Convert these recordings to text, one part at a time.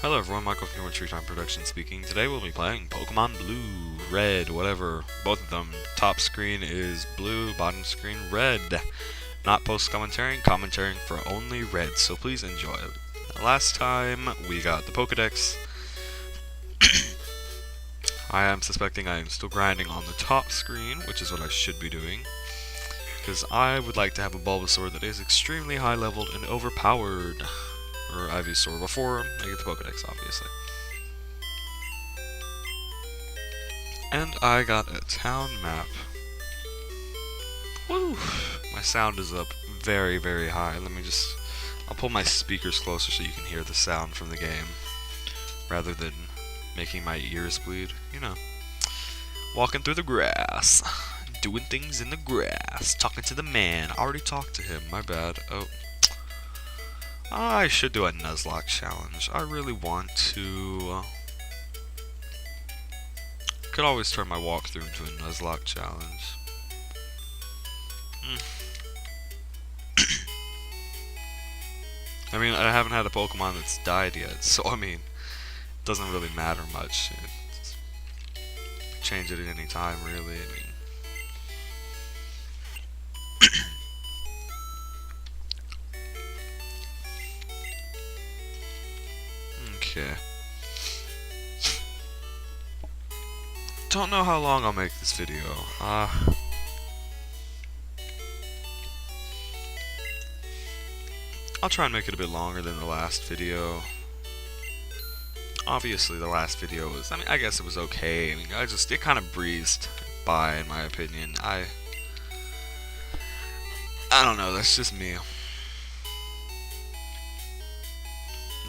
Hello everyone, Michael from Tree Time Production speaking. Today we'll be playing Pokemon Blue, Red, whatever. Both of them. Top screen is blue, bottom screen red. Not post-commentaring, commentaring for only red, so please enjoy. Last time we got the Pokedex. I am suspecting I am still grinding on the top screen, which is what I should be doing. Because I would like to have a Bulbasaur that is extremely high leveled and overpowered. Or Ivysaur before I get the Pokedex, obviously. And I got a town map. Woo! My sound is up very, very high. I'll pull my speakers closer so you can hear the sound from the game. Rather than making my ears bleed. You know. Walking through the grass. Doing things in the grass. Talking to the man. I already talked to him. My bad. Oh. I should do a Nuzlocke challenge. I really want to. Could always turn my walkthrough into a Nuzlocke challenge. I mean, I haven't had a Pokemon that's died yet, so I mean, it doesn't really matter much. Change it at any time, really. I mean. Okay. Don't know how long I'll make this video. I'll try and make it a bit longer than the last video. Obviously, the last video was, I guess it was okay. I mean, it kind of breezed by, in my opinion. I don't know, that's just me.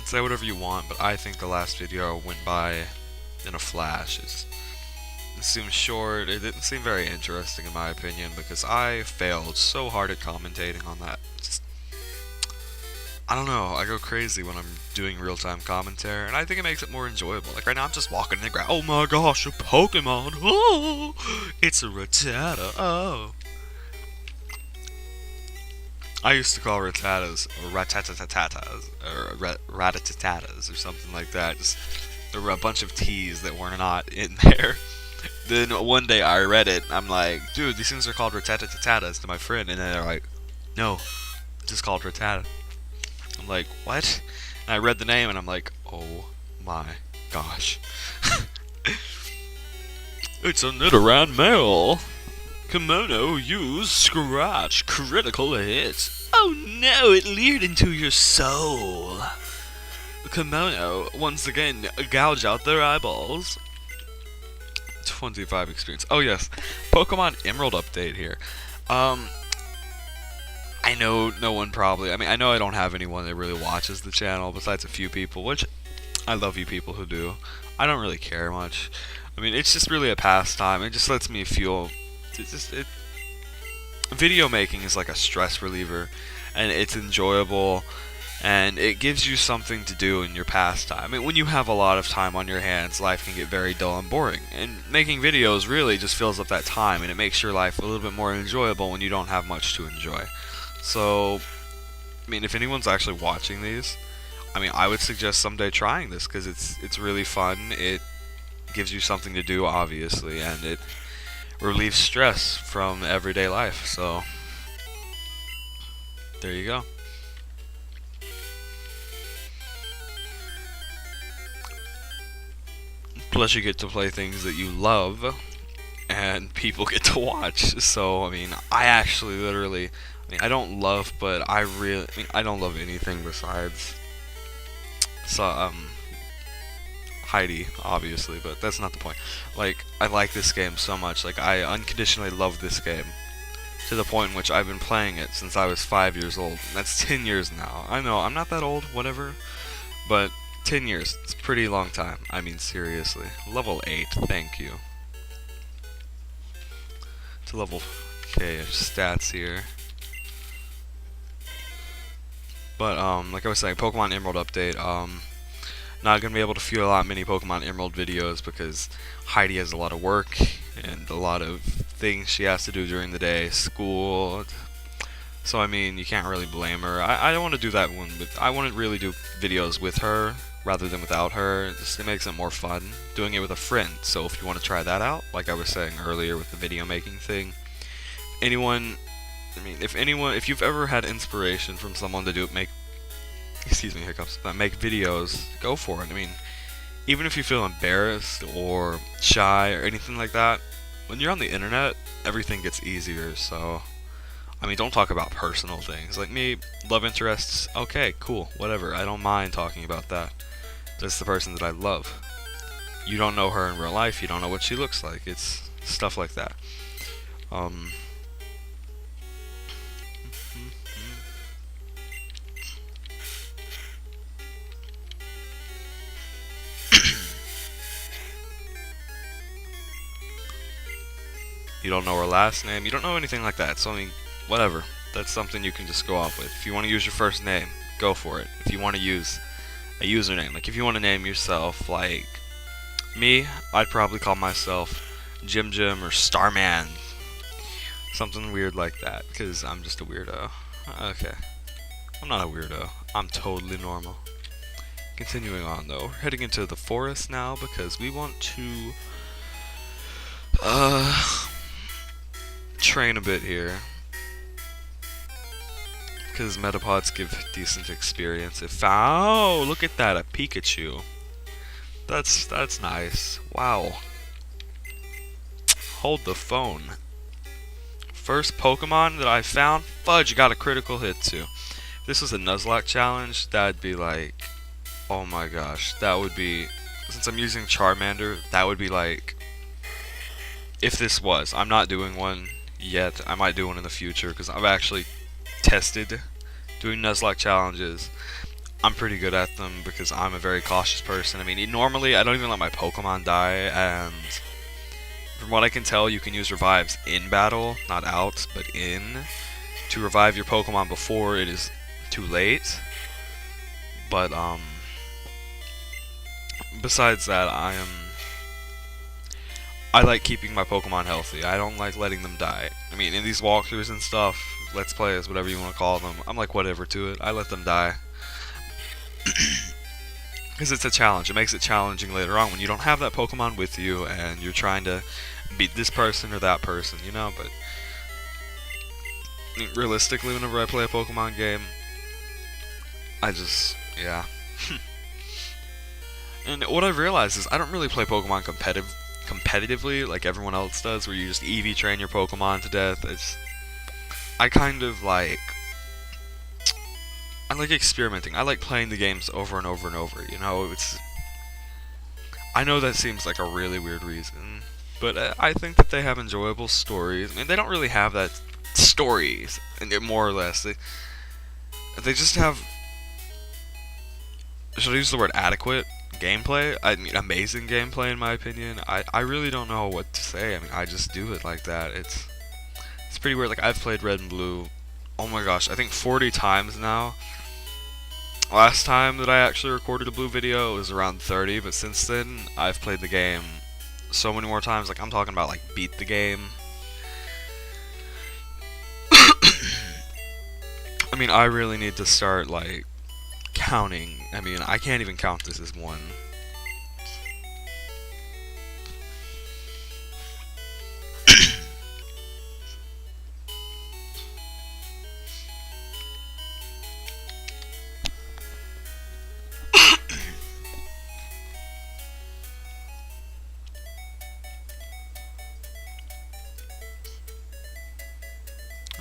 Say whatever you want, but I think the last video went by in a flash. It seemed short. It didn't seem very interesting in my opinion because I failed so hard at commentating on that. I don't know, I go crazy when I'm doing real-time commentary, and I think it makes it more enjoyable. Like right now I'm just walking in the ground. Oh my gosh, a Pokemon! Oh, it's a Rattata. Oh. I used to call Rattatas Ratatatatas or Ratatatatas or something like that. Just there were a bunch of T's that were not in there. Then one day I read it and I'm like, dude, these things are called Ratatatatas to my friend, and then they're like, no, it's just called Rattata. I'm like, what? And I read the name and I'm like, oh my gosh. It's a Nidoran male. Kimono, use scratch, critical hit. Oh no, it leered into your soul. Kimono, once again, gouge out their eyeballs. 25 experience. Oh yes, Pokemon Emerald update here. I know no one probably, I know I don't have anyone that really watches the channel besides a few people, which I love you people who do. I don't really care much. I mean, it's just really a pastime. It just lets me feel video making is like a stress reliever, and it's enjoyable, and it gives you something to do in your pastime. I mean, when you have a lot of time on your hands, life can get very dull and boring, and making videos really just fills up that time, and it makes your life a little bit more enjoyable when you don't have much to enjoy. So, I mean, if anyone's actually watching these, I would suggest someday trying this, because it's really fun. It gives you something to do, obviously, and it relieves stress from everyday life. So there you go. Plus you get to play things that you love and people get to watch. So I actually literally, I don't love, but I don't love anything besides Heidi, obviously, but that's not the point. Like, I like this game so much. Like, I unconditionally love this game to the point in which I've been playing it since I was 5 years old. That's 10 years now. I know, I'm not that old, whatever, but 10 years, it's a pretty long time. I mean, seriously. Level 8, thank you. To level, okay, stats here. But, like I was saying, Pokemon Emerald update, not going to be able to feel out many Pokemon Emerald videos because Heidi has a lot of work and a lot of things she has to do during the day, school. So you can't really blame her. I don't want to do that one, but I want to really do videos with her rather than without her. Just it makes it more fun doing it with a friend. So if you want to try that out, like I was saying earlier with the video making thing, anyone, if you've ever had inspiration from someone to excuse me, hiccups, make videos, go for it. I mean, even if you feel embarrassed or shy or anything like that, when you're on the internet, everything gets easier. So, I mean, don't talk about personal things. Like me, love interests, okay, cool, whatever. I don't mind talking about that. That's the person that I love. You don't know her in real life, you don't know what she looks like. It's stuff like that. You don't know her last name, you don't know anything like that. So, I mean, whatever. That's something you can just go off with. If you want to use your first name, go for it. If you want to use a username, like if you want to name yourself, like me, I'd probably call myself Jim Jim or Starman. Something weird like that, because I'm just a weirdo. Okay. I'm not a weirdo. I'm totally normal. Continuing on, though. We're heading into the forest now, because we want to train a bit here, because Metapods give decent experience. Oh, look at that, a Pikachu. That's nice. Wow. Hold the phone. First Pokemon that I found, fudge, got a critical hit too. If this was a Nuzlocke challenge, that'd be like, oh my gosh, that would be, since I'm using Charmander, that would be like, if this was, I'm not doing one yet, I might do one in the future, because I've actually tested doing Nuzlocke challenges. I'm pretty good at them because I'm a very cautious person. I mean, normally I don't even let my Pokemon die, and from what I can tell, you can use revives in battle, not out, but in, to revive your Pokemon before it is too late. But besides that, I like keeping my Pokemon healthy. I don't like letting them die. I mean, in these walkthroughs and stuff, let's plays, whatever you want to call them, I'm like whatever to it. I let them die. Because it's a challenge. It makes it challenging later on when you don't have that Pokemon with you and you're trying to beat this person or that person, you know? But realistically, whenever I play a Pokemon game, yeah. And what I've realized is I don't really play Pokemon competitively like everyone else does, where you just EV train your Pokemon to death. I kind of like, I like experimenting. I like playing the games over and over and over, you know? I know that seems like a really weird reason, but I think that they have enjoyable stories. I mean, they don't really have that stories, more or less. They just have, should I use the word adequate gameplay? I mean, amazing gameplay in my opinion. I really don't know what to say. I mean, I just do it like that. It's pretty weird. Like, I've played Red and Blue, oh my gosh, I think 40 times now. Last time that I actually recorded a Blue video was around 30, but since then, I've played the game so many more times. Like, I'm talking about, like, beat the game. I mean, I really need to start, like, counting. I mean, I can't even count this as one.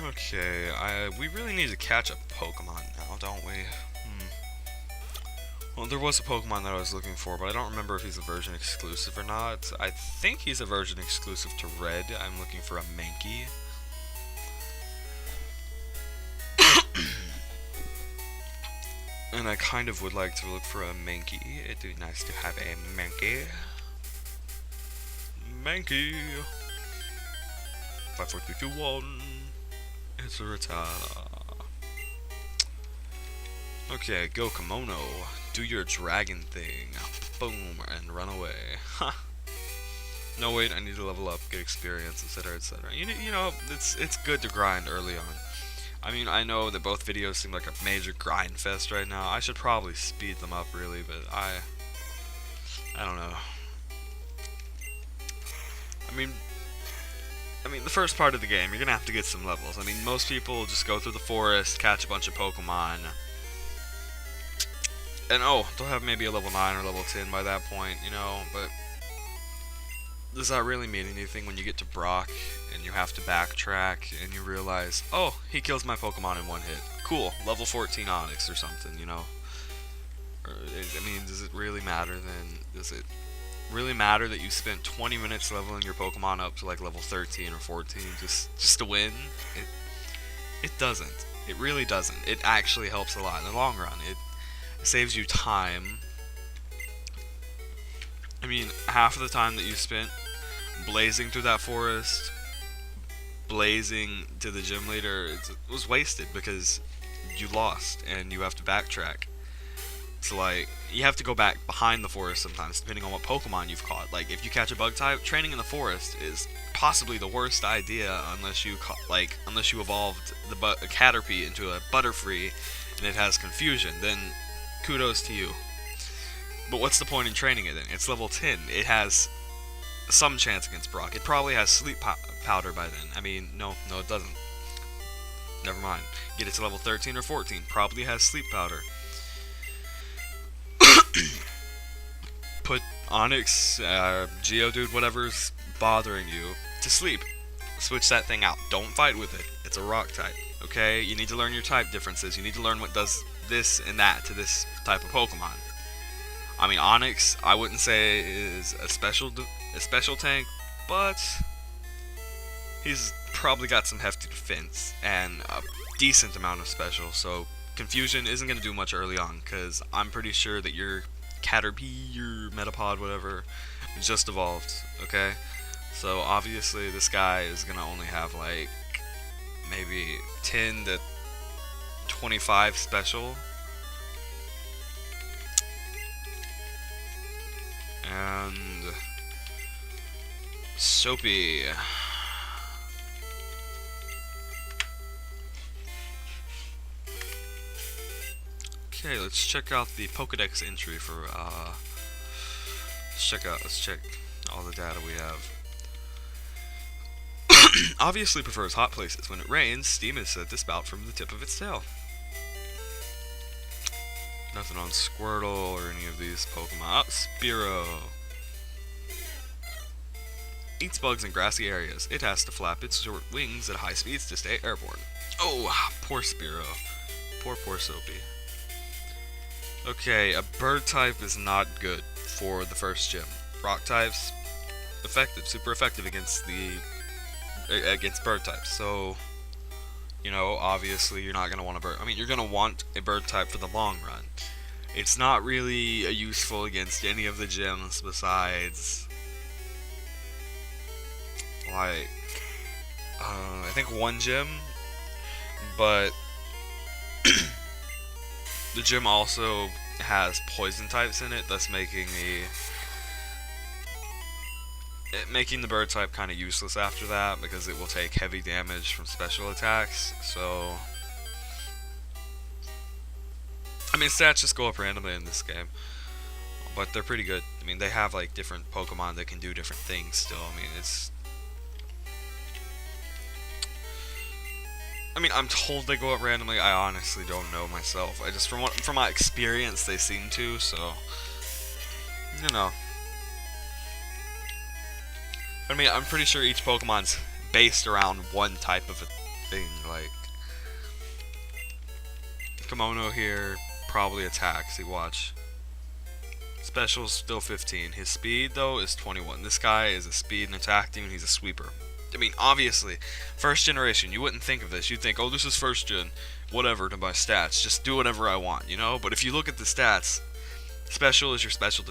Okay, we really need to catch a Pokemon now, don't we? Well, there was a Pokemon that I was looking for, but I don't remember if he's a version exclusive or not. I think he's a version exclusive to Red. I'm looking for a Mankey. And I kind of would like to look for a Mankey. It'd be nice to have a Mankey. Mankey! 5, 4, 3, 2, 1. It's a Rattata. Okay, go Kimono. Do your dragon thing. Boom, and run away. Ha! No, wait, I need to level up, get experience, etc., etc. You know, it's good to grind early on. I mean, I know that both videos seem like a major grind fest right now. I should probably speed them up, really, but I don't know. I mean, the first part of the game, you're gonna have to get some levels. I mean, most people just go through the forest, catch a bunch of Pokemon, and oh, they'll have maybe a level 9 or level 10 by that point, you know, but does that really mean anything when you get to Brock and you have to backtrack and you realize, oh, he kills my Pokemon in one hit. Cool, level 14 Onyx or something, you know? Or, I mean, does it really matter then? Does it really matter that you spent 20 minutes leveling your Pokemon up to like level 13 or 14 just to win? It doesn't. It really doesn't. It actually helps a lot in the long run. It saves you time. I mean, half of the time that you spent blazing through that forest, blazing to the gym leader, it was wasted because you lost and you have to backtrack. So, like, you have to go back behind the forest sometimes, depending on what Pokemon you've caught. Like, if you catch a bug type, training in the forest is possibly the worst idea unless you evolved the Caterpie into a Butterfree and it has confusion. Then kudos to you. But what's the point in training it then? It's level 10. It has some chance against Brock. It probably has sleep powder by then. I mean, no, it doesn't. Never mind. Get it to level 13 or 14. Probably has sleep powder. Put Onyx, Geodude, whatever's bothering you, to sleep. Switch that thing out. Don't fight with it. It's a rock type. Okay? You need to learn your type differences. You need to learn what does this and that to this type of Pokemon. I mean, Onyx, I wouldn't say is a special tank, but he's probably got some hefty defense and a decent amount of special, so confusion isn't going to do much early on, because I'm pretty sure that your Caterpie, your Metapod, whatever, just evolved, okay? So obviously this guy is going to only have like maybe 10 to 25 special. And Soapy. Okay, let's check out the Pokedex entry for let's check all the data we have. Obviously prefers hot places. When it rains, steam is said to spout from the tip of its tail. Nothing on Squirtle or any of these Pokemon. Oh, Spearow. Eats bugs in grassy areas. It has to flap its short wings at high speeds to stay airborne. Oh, poor Spearow. Poor Soapy. Okay, a bird type is not good for the first gym. Rock types, effective, super effective against bird types. So, you know, obviously you're not going to want a bird. I mean, you're going to want a bird type for the long run. It's not really useful against any of the gyms besides, like, I think one gym, but the gym also has poison types in it, thus making the bird type kind of useless after that, because it will take heavy damage from special attacks. So, I mean, stats just go up randomly in this game, but they're pretty good. I mean, they have like different Pokemon that can do different things still. I'm told they go up randomly. I honestly don't know myself. I just, from my experience, they seem to, so, you know. I mean, I'm pretty sure each Pokemon's based around one type of a thing, like, Kimono here probably attacks. See, watch. Special's still 15. His speed, though, is 21. This guy is a speed and attack demon. He's a sweeper. I mean, obviously, first generation, you wouldn't think of this. You'd think, oh, this is first gen, whatever, to my stats. Just do whatever I want, you know? But if you look at the stats, special is your special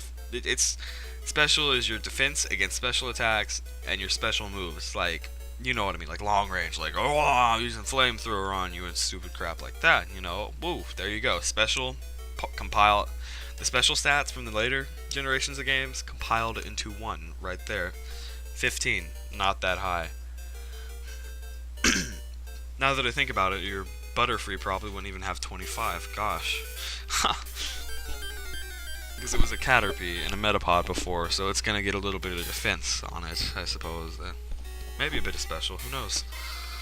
is your defense against special attacks and your special moves. Like, you know what I mean? Like long range, like, oh, I'm using flamethrower on you and stupid crap like that, you know? Woo, there you go. Special, compile. The special stats from the later generations of games compiled into one right there. 15, not that high. Now that I think about it, your Butterfree probably wouldn't even have 25. Gosh. Because it was a Caterpie and a Metapod before, so it's gonna get a little bit of defense on it, I suppose. Maybe a bit of special, who knows?